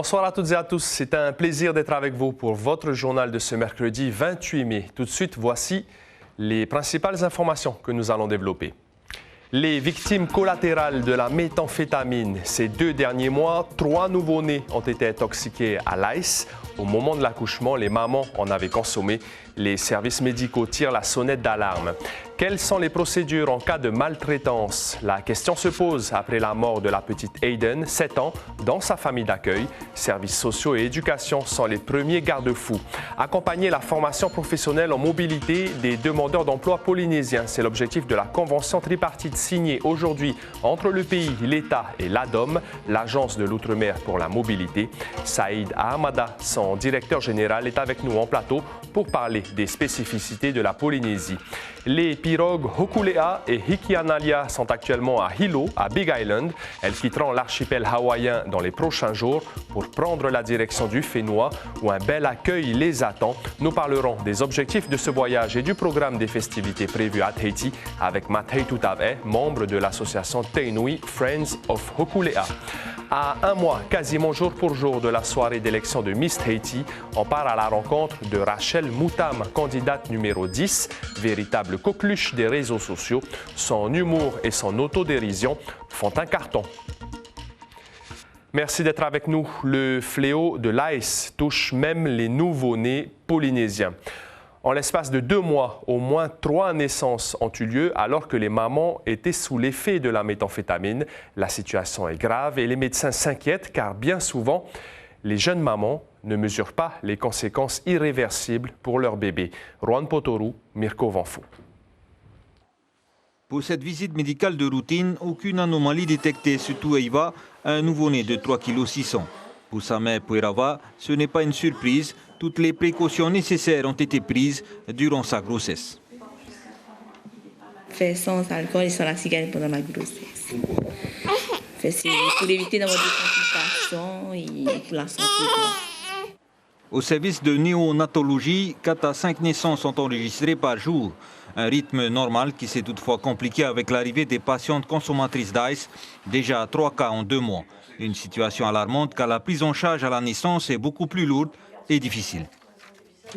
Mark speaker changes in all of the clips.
Speaker 1: Bonsoir à toutes et à tous. C'est un plaisir d'être avec vous pour votre journal de ce mercredi 28 mai. Tout de suite, voici les principales informations que nous allons développer. Les victimes collatérales de la méthamphétamine. Ces 2 derniers mois, 3 nouveau-nés ont été intoxiqués à l'ice. Au moment de l'accouchement, les mamans en avaient consommé. Les services médicaux tirent la sonnette d'alarme. Quelles sont les procédures en cas de maltraitance? La question se pose après la mort de la petite Aiden, 7 ans, dans sa famille d'accueil. Services sociaux et éducation sont les premiers garde-fous. Accompagner la formation professionnelle en mobilité des demandeurs d'emploi polynésiens, c'est l'objectif de la convention tripartite signée aujourd'hui entre le pays, l'État et l'ADOM, l'Agence de l'Outre-mer pour la mobilité. Saïd Ahamada, son directeur général, est avec nous en plateau pour parler des spécificités de la Polynésie. Les pirogues Hokulea et Hikianalia sont actuellement à Hilo, à Big Island. Elles quitteront l'archipel hawaïen dans les prochains jours pour prendre la direction du Fénois où un bel accueil les attend. Nous parlerons des objectifs de ce voyage et du programme des festivités prévues à Tahiti avec Matei Tutave, membre de l'association Tainui Friends of Hokulea. À un mois, quasiment jour pour jour de la soirée d'élection de Miss Tahiti, on part à la rencontre de Rachel Moutam, candidate numéro 10, véritable coqueluche des réseaux sociaux. Son humour et son autodérision font un carton. Merci d'être avec nous. Le fléau de l'ice touche même les nouveau-nés polynésiens. En l'espace de 2 mois, au moins 3 naissances ont eu lieu alors que les mamans étaient sous l'effet de la méthamphétamine. La situation est grave et les médecins s'inquiètent car bien souvent, les jeunes mamans ne mesurent pas les conséquences irréversibles pour leur bébé. Juan Potoru, Mirko Vanfou.
Speaker 2: Pour cette visite médicale de routine, aucune anomalie détectée, surtout Eva, un nouveau-né de 3,6 kg. Pour sa mère Puerava, ce n'est pas une surprise. Toutes les précautions nécessaires ont été prises durant sa grossesse.
Speaker 3: Faire sans alcool et sans la cigarette pendant la grossesse. C'est pour éviter d'avoir des complications et pour la santé.
Speaker 2: Au service de néonatologie, 4 à 5 naissances sont enregistrées par jour. Un rythme normal qui s'est toutefois compliqué avec l'arrivée des patientes consommatrices d'ice, déjà 3 cas en 2 mois. Une situation alarmante car la prise en charge à la naissance est beaucoup plus lourde et difficile.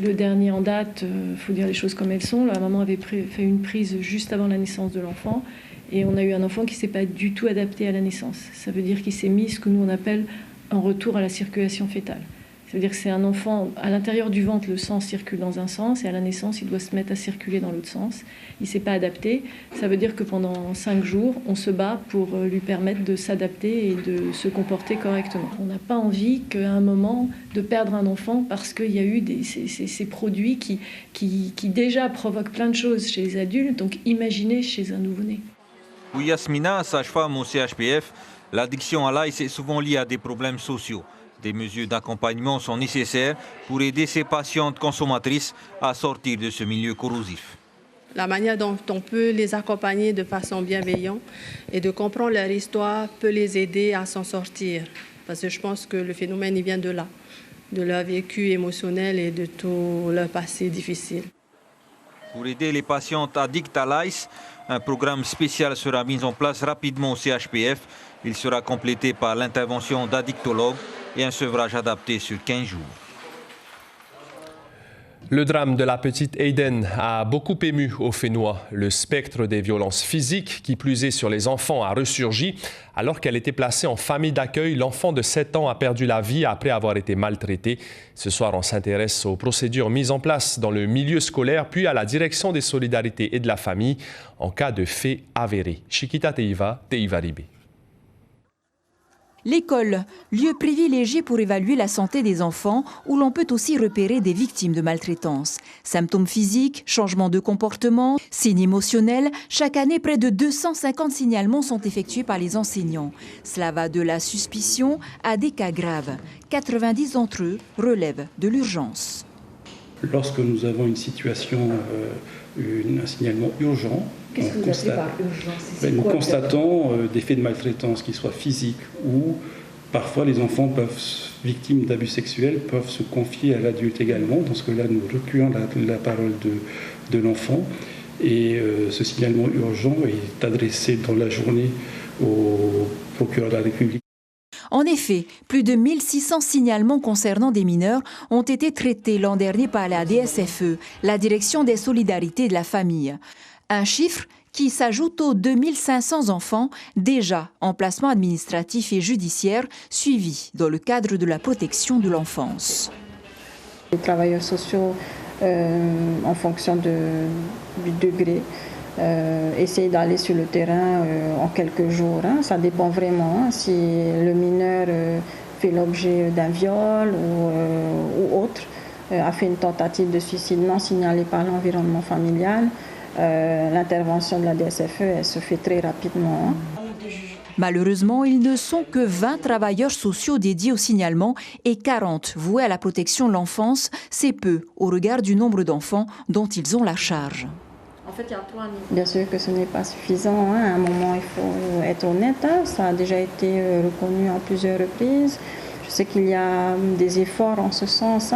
Speaker 4: Le dernier en date, il faut dire les choses comme elles sont. La maman avait fait une prise juste avant la naissance de l'enfant et on a eu un enfant qui ne s'est pas du tout adapté à la naissance. Ça veut dire qu'il s'est mis ce que nous on appelle un retour à la circulation fœtale. Ça veut dire que c'est un enfant, à l'intérieur du ventre, le sang circule dans un sens et à la naissance, il doit se mettre à circuler dans l'autre sens. Il ne s'est pas adapté. Ça veut dire que pendant 5 jours, on se bat pour lui permettre de s'adapter et de se comporter correctement. On n'a pas envie qu'à un moment de perdre un enfant parce qu'il y a eu ces produits qui déjà provoquent plein de choses chez les adultes, donc imaginez chez un nouveau-né.
Speaker 2: Pour Yasmina, sage-femme au CHPF, l'addiction à l'ice est souvent liée à des problèmes sociaux. Des mesures d'accompagnement sont nécessaires pour aider ces patientes consommatrices à sortir de ce milieu corrosif.
Speaker 5: La manière dont on peut les accompagner de façon bienveillante et de comprendre leur histoire peut les aider à s'en sortir. Parce que je pense que le phénomène il vient de là, de leur vécu émotionnel et de tout leur passé difficile.
Speaker 2: Pour aider les patientes addictes à l'ice, un programme spécial sera mis en place rapidement au CHPF. Il sera complété par l'intervention d'addictologues et un sevrage adapté sur 15 jours.
Speaker 1: Le drame de la petite Aiden a beaucoup ému au Fénois. Le spectre des violences physiques, qui plus est sur les enfants, a ressurgi. Alors qu'elle était placée en famille d'accueil, l'enfant de 7 ans a perdu la vie après avoir été maltraité. Ce soir, on s'intéresse aux procédures mises en place dans le milieu scolaire, puis à la direction des solidarités et de la famille en cas de faits avérés. Chiquita Teiva, Teiva Ribé.
Speaker 6: L'école, lieu privilégié pour évaluer la santé des enfants, où l'on peut aussi repérer des victimes de maltraitance. Symptômes physiques, changements de comportement, signes émotionnels, chaque année près de 250 signalements sont effectués par les enseignants. Cela va de la suspicion à des cas graves. 90 d'entre eux relèvent de l'urgence.
Speaker 7: Lorsque nous avons une situation, un signalement urgent,
Speaker 4: qu'est-ce que vous appelez par urgence?
Speaker 7: Nous constatons des faits de maltraitance, qu'ils soient physiques ou parfois les enfants victimes d'abus sexuels peuvent se confier à l'adulte également. Dans ce cas-là, nous recueillons la parole de l'enfant et ce signalement urgent est adressé dans la journée au procureur de la République.
Speaker 6: En effet, plus de 1600 signalements concernant des mineurs ont été traités l'an dernier par la DSFE, la Direction des solidarités de la famille. Un chiffre qui s'ajoute aux 2500 enfants déjà en placement administratif et judiciaire suivis dans le cadre de la protection de l'enfance.
Speaker 8: Les travailleurs sociaux, en fonction du degré, essayent d'aller sur le terrain en quelques jours. Ça dépend vraiment. Si le mineur fait l'objet d'un viol ou autre, a fait une tentative de suicide non signalée par l'environnement familial, l'intervention de la DSFE elle se fait très rapidement.
Speaker 6: Malheureusement, ils ne sont que 20 travailleurs sociaux dédiés au signalement et 40 voués à la protection de l'enfance. C'est peu au regard du nombre d'enfants dont ils ont la charge.
Speaker 8: En fait, il y a 3 niveaux. Bien sûr que ce n'est pas suffisant. À un moment, il faut être honnête. Ça a déjà été reconnu à plusieurs reprises. Je sais qu'il y a des efforts en ce sens.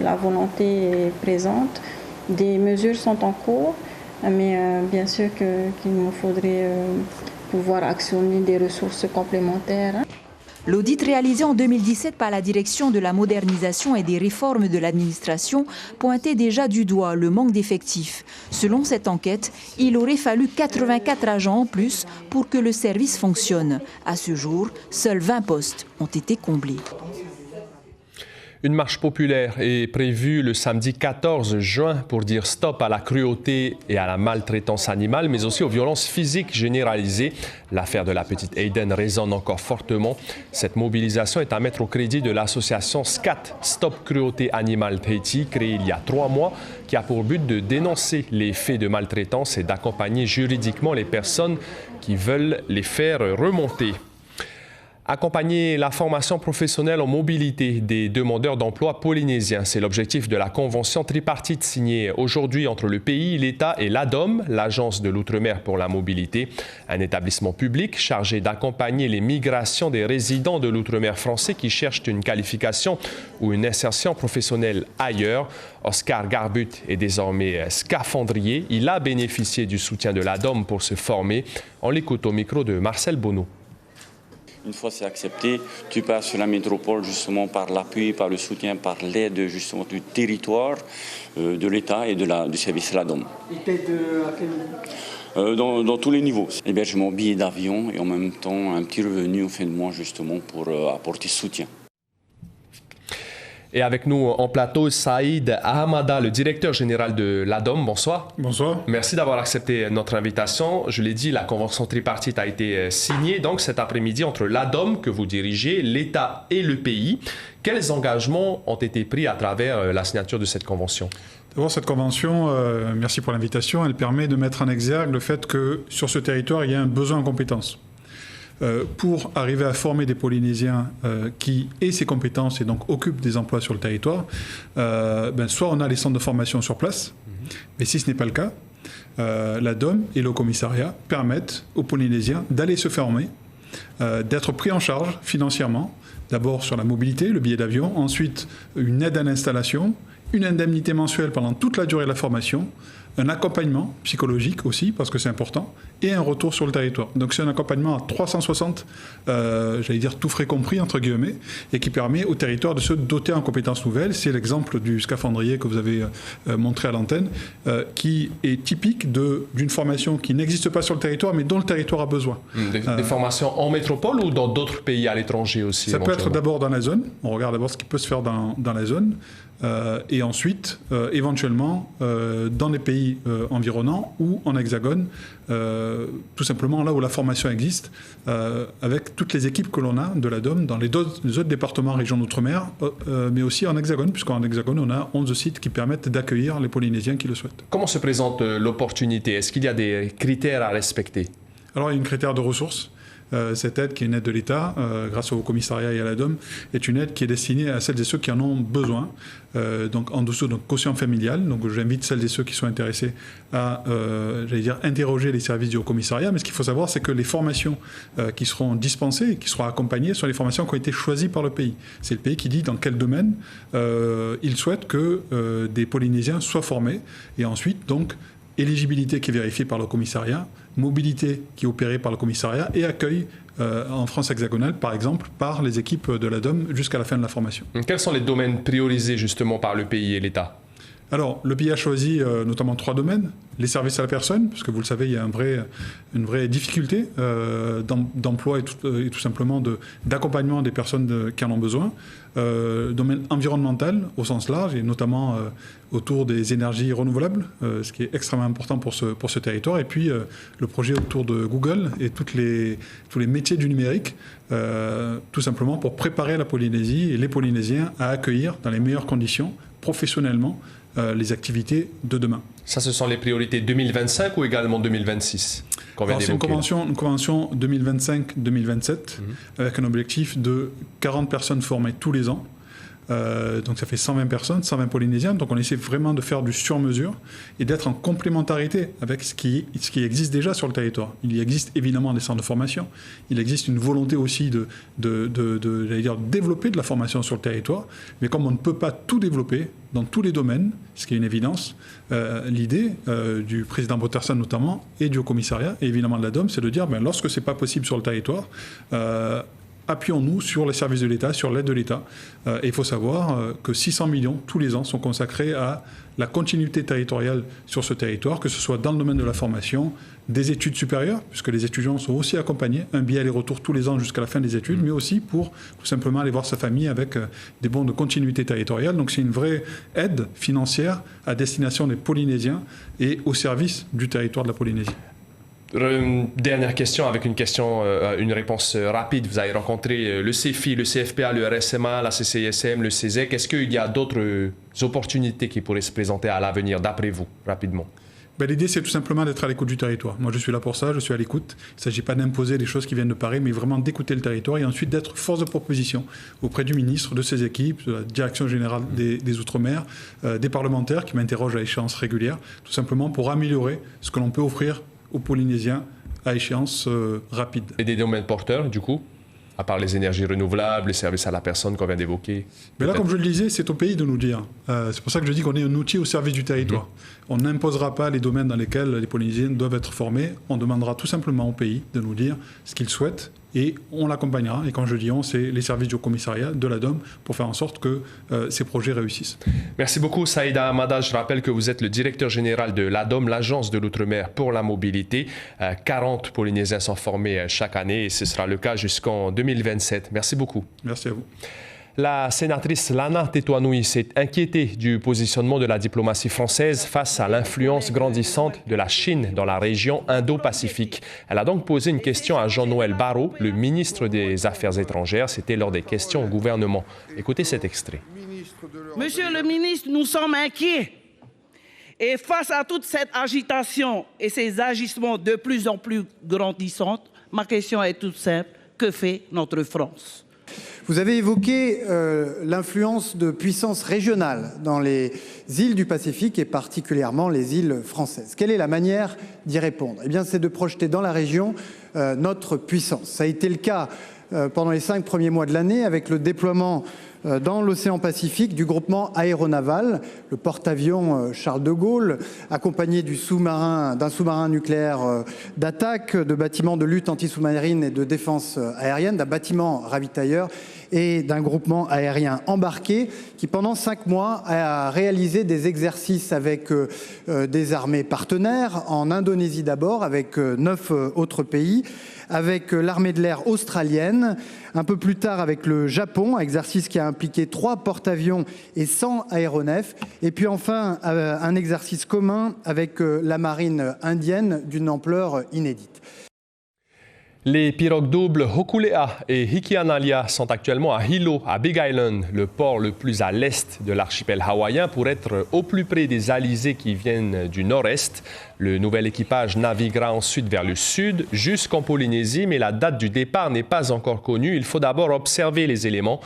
Speaker 8: La volonté est présente. Des mesures sont en cours. Mais bien sûr qu'il nous faudrait pouvoir actionner des ressources complémentaires.
Speaker 6: L'audit réalisé en 2017 par la Direction de la modernisation et des réformes de l'administration pointait déjà du doigt le manque d'effectifs. Selon cette enquête, il aurait fallu 84 agents en plus pour que le service fonctionne. À ce jour, seuls 20 postes ont été comblés.
Speaker 1: Une marche populaire est prévue le samedi 14 juin pour dire stop à la cruauté et à la maltraitance animale, mais aussi aux violences physiques généralisées. L'affaire de la petite Aiden résonne encore fortement. Cette mobilisation est à mettre au crédit de l'association SCAT, Stop Cruauté Animale Tahiti, créée il y a 3 mois, qui a pour but de dénoncer les faits de maltraitance et d'accompagner juridiquement les personnes qui veulent les faire remonter. Accompagner la formation professionnelle en mobilité des demandeurs d'emploi polynésiens. C'est l'objectif de la convention tripartite signée aujourd'hui entre le pays, l'État et l'ADOM, l'Agence de l'Outre-mer pour la mobilité, un établissement public chargé d'accompagner les migrations des résidents de l'Outre-mer français qui cherchent une qualification ou une insertion professionnelle ailleurs. Oscar Garbut est désormais scaphandrier. Il a bénéficié du soutien de l'ADOM pour se former. On l'écoute au micro de Marcel Bonneau.
Speaker 9: Une fois c'est accepté, tu passes sur la métropole justement par l'appui, par le soutien, par l'aide justement du territoire, de l'État et du service LADOM.
Speaker 10: Il t'aide à quel niveau
Speaker 9: dans tous les niveaux. Hébergement, billets d'avion et en même temps un petit revenu en fin de mois justement pour apporter soutien.
Speaker 1: Et avec nous en plateau, Saïd Ahamada, le directeur général de l'ADOM. Bonsoir.
Speaker 11: Bonsoir.
Speaker 1: Merci d'avoir accepté notre invitation. Je l'ai dit, la convention tripartite a été signée donc cet après-midi entre l'ADOM que vous dirigez, l'État et le pays. Quels engagements ont été pris à travers la signature de cette convention?
Speaker 11: D'abord, cette convention, merci pour l'invitation, elle permet de mettre en exergue le fait que sur ce territoire, il y a un besoin en compétences. Pour arriver à former des Polynésiens qui aient ces compétences et donc occupent des emplois sur le territoire, soit on a les centres de formation sur place, mais si ce n'est pas le cas, l'ADOM et le commissariat permettent aux Polynésiens d'aller se former, d'être pris en charge financièrement, d'abord sur la mobilité, le billet d'avion, ensuite une aide à l'installation, une indemnité mensuelle pendant toute la durée de la formation, un accompagnement psychologique aussi, parce que c'est important, et un retour sur le territoire. Donc c'est un accompagnement à 360, j'allais dire tout frais compris, entre guillemets, et qui permet au territoire de se doter en compétences nouvelles. C'est l'exemple du scaphandrier que vous avez montré à l'antenne, qui est typique d'une formation qui n'existe pas sur le territoire, mais dont le territoire a besoin.
Speaker 1: Des formations en métropole ou dans d'autres pays à l'étranger aussi?
Speaker 11: Ça peut être d'abord dans la zone, on regarde d'abord ce qui peut se faire dans la zone, et ensuite, éventuellement, dans les pays environnants ou en hexagone, tout simplement là où la formation existe, avec toutes les équipes que l'on a de l'ADOM dans les autres départements, régions d'outre-mer, mais aussi en hexagone, puisqu'en hexagone, on a 11 sites qui permettent d'accueillir les Polynésiens qui le souhaitent.
Speaker 1: Comment se présente l'opportunité? Est-ce qu'il y a des critères à respecter?
Speaker 11: Alors, il y a un critère de ressources. Cette aide, qui est une aide de l'État, grâce au commissariat et à l'ADOM, est une aide qui est destinée à celles et ceux qui en ont besoin. Donc en dessous, donc quotient familial. Donc j'invite celles et ceux qui sont intéressés à, interroger les services du commissariat. Mais ce qu'il faut savoir, c'est que les formations qui seront dispensées, qui seront accompagnées, sont les formations qui ont été choisies par le pays. C'est le pays qui dit dans quel domaine il souhaite que des Polynésiens soient formés. Et ensuite, donc, éligibilité qui est vérifiée par le commissariat mobilité qui est opérée par le commissariat et accueil en France hexagonale, par exemple, par les équipes de l'ADOM jusqu'à la fin de la formation.
Speaker 1: Quels sont les domaines priorisés justement par le pays et l'État?
Speaker 11: Alors, le pays a choisi notamment 3 domaines. Les services à la personne, parce que vous le savez, il y a une vraie difficulté d'emploi et tout simplement d'accompagnement des personnes qui en ont besoin. Domaine environnemental au sens large, et notamment autour des énergies renouvelables, ce qui est extrêmement important pour ce territoire. Et puis, le projet autour de Google et tous les métiers du numérique, tout simplement pour préparer la Polynésie et les Polynésiens à accueillir dans les meilleures conditions, professionnellement, les activités de demain.
Speaker 1: Ça, ce sont les priorités 2025 ou également 2026 qu'on vient
Speaker 11: d'évoquer? C'est une convention 2025-2027 avec un objectif de 40 personnes formées tous les ans. Donc ça fait 120 personnes, 120 Polynésiens. Donc on essaie vraiment de faire du sur-mesure et d'être en complémentarité avec ce qui existe déjà sur le territoire. Il existe évidemment des centres de formation. Il existe une volonté aussi de développer de la formation sur le territoire. Mais comme on ne peut pas tout développer dans tous les domaines, ce qui est une évidence, l'idée du président Botterson notamment et du Haut-Commissariat et évidemment de l'ADOM, c'est de dire lorsque ce n'est pas possible sur le territoire, appuyons-nous sur les services de l'État, sur l'aide de l'État. Et il faut savoir que 600 millions tous les ans sont consacrés à la continuité territoriale sur ce territoire, que ce soit dans le domaine de la formation, des études supérieures, puisque les étudiants sont aussi accompagnés, un billet aller-retour tous les ans jusqu'à la fin des études, mais aussi pour tout simplement aller voir sa famille avec des bons de continuité territoriale. Donc c'est une vraie aide financière à destination des Polynésiens et au service du territoire de la Polynésie.
Speaker 1: Dernière question avec une réponse rapide. Vous avez rencontré le CEFI, le CFPA, le RSMA, la CCISM, le CESEC. Est-ce qu'il y a d'autres opportunités qui pourraient se présenter à l'avenir, d'après vous, rapidement?
Speaker 11: L'idée, c'est tout simplement d'être à l'écoute du territoire. Moi, je suis là pour ça, je suis à l'écoute. Il ne s'agit pas d'imposer des choses qui viennent de Paris, mais vraiment d'écouter le territoire et ensuite d'être force de proposition auprès du ministre, de ses équipes, de la direction générale des Outre-mer, des parlementaires qui m'interrogent à échéance régulière, tout simplement pour améliorer ce que l'on peut offrir aux Polynésiens à échéance rapide.
Speaker 1: Et des domaines porteurs, du coup, à part les énergies renouvelables, les services à la personne qu'on vient d'évoquer?
Speaker 11: Mais là, comme je le disais, c'est au pays de nous dire. C'est pour ça que je dis qu'on est un outil au service du territoire. On n'imposera pas les domaines dans lesquels les Polynésiens doivent être formés. On demandera tout simplement au pays de nous dire ce qu'il souhaite et on l'accompagnera. Et quand je dis on, c'est les services du commissariat, de l'ADOM, pour faire en sorte que ces projets réussissent.
Speaker 1: Merci beaucoup, Saïda Amada. Je rappelle que vous êtes le directeur général de l'ADOM, l'Agence de l'Outre-mer pour la mobilité. 40 Polynésiens sont formés chaque année et ce sera le cas jusqu'en 2027. Merci beaucoup.
Speaker 11: Merci à vous.
Speaker 1: La sénatrice Lana Tetuanui s'est inquiétée du positionnement de la diplomatie française face à l'influence grandissante de la Chine dans la région Indo-Pacifique. Elle a donc posé une question à Jean-Noël Barrot, le ministre des Affaires étrangères. C'était lors des questions au gouvernement. Écoutez cet extrait.
Speaker 12: Monsieur le ministre, nous sommes inquiets. Et face à toute cette agitation et ces agissements de plus en plus grandissants, ma question est toute simple. Que fait notre France ?
Speaker 13: Vous avez évoqué l'influence de puissances régionales dans les îles du Pacifique et particulièrement les îles françaises. Quelle est la manière d'y répondre? Eh bien, c'est de projeter dans la région notre puissance. Ça a été le cas pendant les 5 premiers mois de l'année avec le déploiement dans l'océan Pacifique du groupement aéronaval, le porte-avions Charles de Gaulle, accompagné d'un sous-marin nucléaire d'attaque, de bâtiments de lutte anti-sous-marine et de défense aérienne, d'un bâtiment ravitailleur et d'un groupement aérien embarqué qui, pendant 5 mois, a réalisé des exercices avec des armées partenaires, en Indonésie d'abord, avec 9 autres pays, avec l'armée de l'air australienne, un peu plus tard avec le Japon, exercice qui a impliqué 3 porte-avions et 100 aéronefs, et puis enfin un exercice commun avec la marine indienne d'une ampleur inédite.
Speaker 1: Les pirogues doubles Hokulea et Hikianalia sont actuellement à Hilo, à Big Island, le port le plus à l'est de l'archipel hawaïen, pour être au plus près des alizés qui viennent du nord-est. Le nouvel équipage naviguera ensuite vers le sud, jusqu'en Polynésie, mais la date du départ n'est pas encore connue. Il faut d'abord observer les éléments.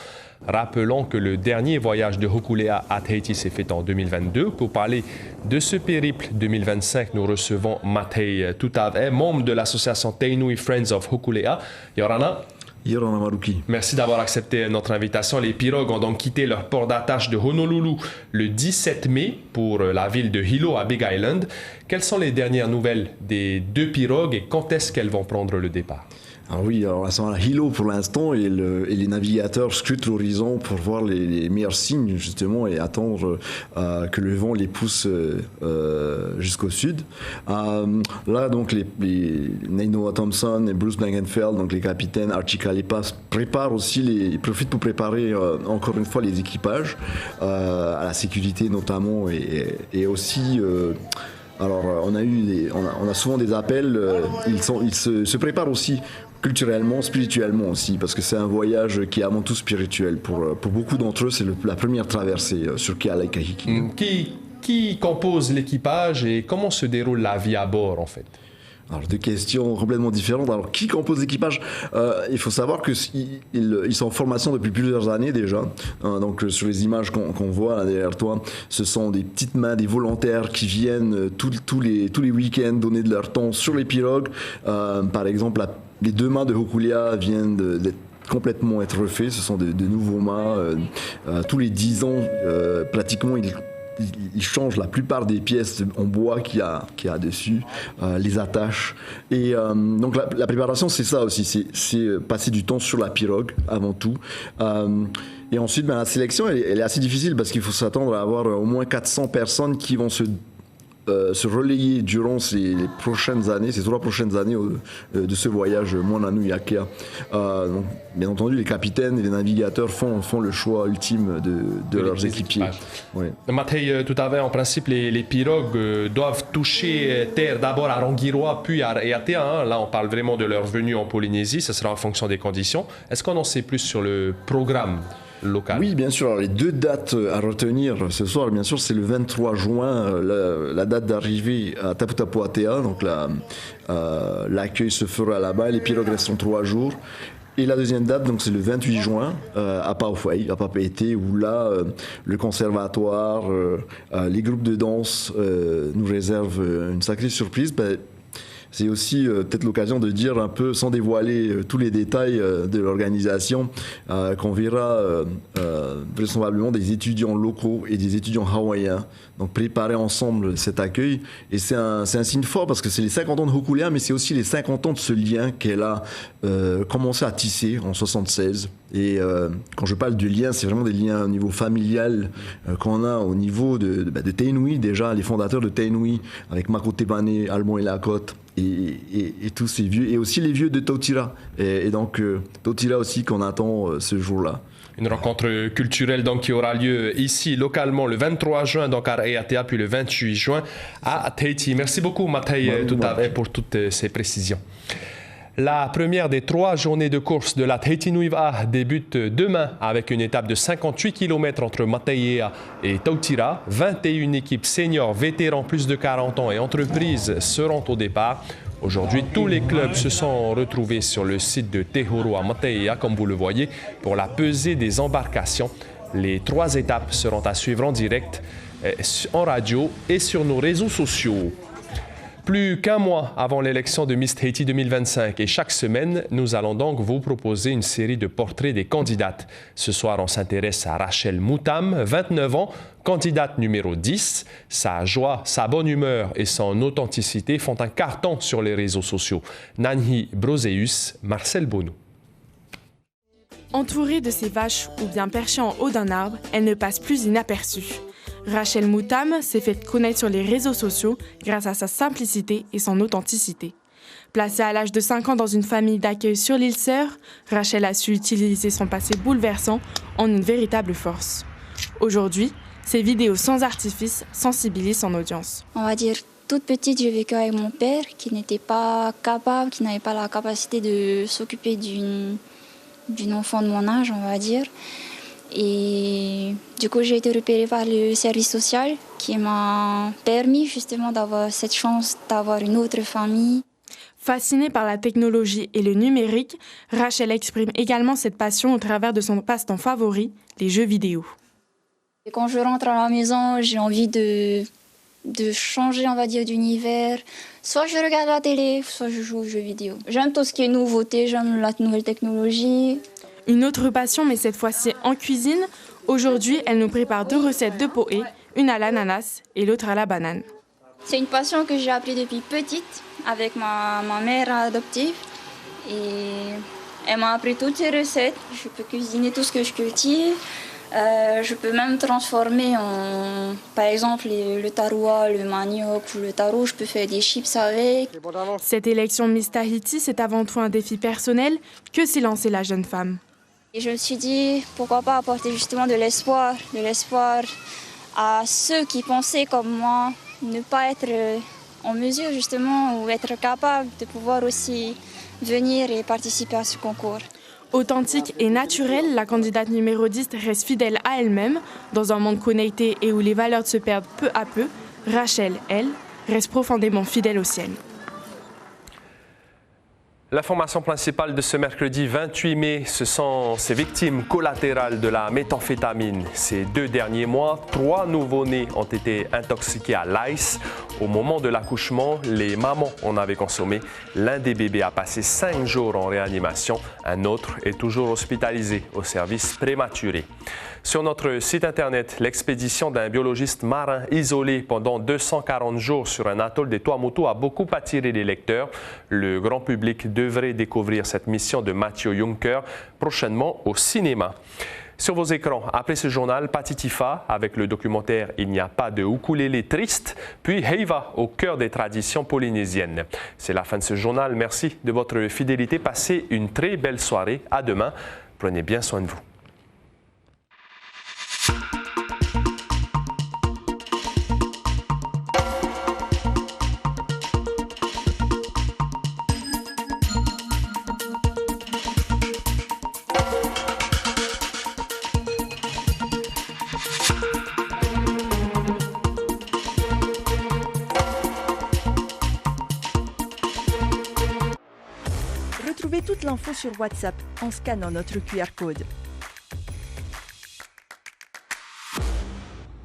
Speaker 1: Rappelons que le dernier voyage de Hokulea à Tahiti s'est fait en 2022. Pour parler de ce périple 2025, nous recevons Matei Tutave, membre de l'association Tainui Friends of Hokulea. Yorana. Merci d'avoir accepté notre invitation. Les pirogues ont donc quitté leur port d'attache de Honolulu le 17 mai pour la ville de Hilo à Big Island. Quelles sont les dernières nouvelles des 2 pirogues et quand est-ce qu'elles vont prendre le départ?
Speaker 14: Alors oui, alors elles sont à Hilo pour l'instant et les navigateurs scrutent l'horizon pour voir les meilleurs signes justement et attendre que le vent les pousse jusqu'au sud. Là donc les Nainoa Thompson et Bruce Blankenfeld, donc les capitaines Archie Kalipas préparent aussi profitent pour préparer encore une fois les équipages à la sécurité notamment et aussi alors on a souvent des appels, ils se préparent aussi culturellement, spirituellement aussi, parce que c'est un voyage qui est avant tout spirituel. Pour beaucoup d'entre eux, c'est la première traversée sur Kealai Kahiki.
Speaker 1: Qui compose l'équipage et comment se déroule la vie à bord en fait?
Speaker 14: Alors 2 questions complètement différentes. Alors qui compose l'équipage? Il faut savoir qu'ils sont en formation depuis plusieurs années déjà. Donc sur les images qu'on voit là derrière toi, ce sont des petites mains, des volontaires qui viennent tous les week-ends donner de leur temps sur les pirogues. Par exemple, les 2 mâts de Hokulia viennent d'être complètement être refaits. Ce sont de nouveaux mâts. Tous les 10 ans, pratiquement, ils changent la plupart des pièces en bois qu'il y a dessus, les attaches. Et donc la préparation, c'est ça aussi, c'est passer du temps sur la pirogue avant tout. Et ensuite, la sélection, elle est assez difficile parce qu'il faut s'attendre à avoir au moins 400 personnes qui vont se relayer durant ces 3 prochaines années de ce voyage Moananu Yakea. Donc, bien entendu, les capitaines et les navigateurs font le choix ultime de leurs équipiers.
Speaker 1: Oui. Matei, tout à l'heure, en principe, les pirogues doivent toucher terre d'abord à Rangiroa puis à Eatea. Là, on parle vraiment de leur venue en Polynésie. Ce sera en fonction des conditions. Est-ce qu'on en sait plus sur le programme local?
Speaker 14: Oui, bien sûr. Alors, les 2 dates à retenir ce soir, bien sûr, c'est le 23 juin, la date d'arrivée à Taputapuatea. Donc l'accueil se fera là-bas. Les pirogues resteront 3 jours. Et la deuxième date, donc c'est le 28 juin à Pauwhai, à Papeete, où là, le conservatoire, les groupes de danse nous réservent une sacrée surprise. C'est aussi peut-être l'occasion de dire un peu, sans dévoiler tous les détails de l'organisation, qu'on verra vraisemblablement des étudiants locaux et des étudiants hawaïens donc préparer ensemble cet accueil. Et c'est un signe fort parce que c'est les 50 ans de Hokulia, mais c'est aussi les 50 ans de ce lien qu'elle a commencé à tisser en 76. Et quand je parle du lien, c'est vraiment des liens au niveau familial qu'on a au niveau de Te Nui, déjà les fondateurs de Te Nui, avec Mako Tebane, Almon et Lacote, et tous ces vieux, et aussi les vieux de Tautira. Et donc Tautira aussi qu'on attend ce jour-là.
Speaker 1: Une rencontre culturelle donc qui aura lieu ici localement le 23 juin donc à Eatea, puis le 28 juin à Tahiti. Merci beaucoup Matei pour toutes ces précisions. La première des 3 journées de course de la Tahiti Nui Va'a débute demain avec une étape de 58 km entre Mataiea et Tautira. 21 équipes seniors, vétérans plus de 40 ans et entreprises seront au départ. Aujourd'hui, tous les clubs se sont retrouvés sur le site de Te Horo à Mataiea, comme vous le voyez, pour la pesée des embarcations. Les 3 étapes seront à suivre en direct, en radio et sur nos réseaux sociaux. Plus qu'un mois avant l'élection de Miss Tahiti 2025 et chaque semaine, nous allons donc vous proposer une série de portraits des candidates. Ce soir, on s'intéresse à Rachel Moutam, 29 ans, candidate numéro 10. Sa joie, sa bonne humeur et son authenticité font un carton sur les réseaux sociaux. Nanhi Broseus, Marcel Bono.
Speaker 15: Entourée de ses vaches ou bien perchée en haut d'un arbre, elle ne passe plus inaperçue. Rachel Moutam s'est fait connaître sur les réseaux sociaux grâce à sa simplicité et son authenticité. Placée à l'âge de 5 ans dans une famille d'accueil sur l'île Sœur, Rachel a su utiliser son passé bouleversant en une véritable force. Aujourd'hui, ses vidéos sans artifice sensibilisent son audience.
Speaker 16: On va dire, toute petite, j'ai vécu avec mon père qui n'était pas capable, qui n'avait pas la capacité de s'occuper d'une enfant de mon âge, on va dire. Et du coup, j'ai été repérée par le service social qui m'a permis justement d'avoir cette chance d'avoir une autre famille.
Speaker 15: Fascinée par la technologie et le numérique, Rachel exprime également cette passion au travers de son passe-temps favori, les jeux vidéo.
Speaker 16: Et quand je rentre à la maison, j'ai envie de de changer, on va dire, d'univers. Soit je regarde la télé, soit je joue aux jeux vidéo. J'aime tout ce qui est nouveauté, j'aime la nouvelle technologie.
Speaker 15: Une autre passion, mais cette fois-ci en cuisine. Aujourd'hui, elle nous prépare 2 recettes de poé, une à l'ananas et l'autre à la banane.
Speaker 16: C'est une passion que j'ai appris depuis petite avec ma mère adoptive. Et elle m'a appris toutes ces recettes. Je peux cuisiner tout ce que je cultive. Je peux même transformer en, par exemple, le taroua, le manioc ou le taro. Je peux faire des chips avec.
Speaker 15: Cette élection Miss Tahiti, c'est avant tout un défi personnel. Que s'est lancée la jeune femme?
Speaker 16: Et je me suis dit, pourquoi pas apporter justement de l'espoir à ceux qui pensaient comme moi ne pas être en mesure justement ou être capable de pouvoir aussi venir et participer à ce concours.
Speaker 15: Authentique et naturelle, la candidate numéro 10 reste fidèle à elle-même. Dans un monde connecté et où les valeurs se perdent peu à peu, Rachel, elle, reste profondément fidèle au ciel.
Speaker 1: L'information principale de ce mercredi 28 mai, ce sont ces victimes collatérales de la méthamphétamine. Ces 2 derniers mois, 3 nouveau-nés ont été intoxiqués à l'ice. Au moment de l'accouchement, les mamans en avaient consommé. L'un des bébés a passé 5 jours en réanimation. Un autre est toujours hospitalisé au service prématuré. Sur notre site internet, l'expédition d'un biologiste marin isolé pendant 240 jours sur un atoll des Tuamotu a beaucoup attiré les lecteurs. Le grand public devrait découvrir cette mission de Mathieu Juncker prochainement au cinéma. Sur vos écrans, après ce journal, Patitifa avec le documentaire « Il n'y a pas de ukulélé triste », puis Heiva au cœur des traditions polynésiennes. C'est la fin de ce journal. Merci de votre fidélité. Passez une très belle soirée. À demain. Prenez bien soin de vous.
Speaker 17: Retrouvez toute l'info sur WhatsApp en scannant notre QR code.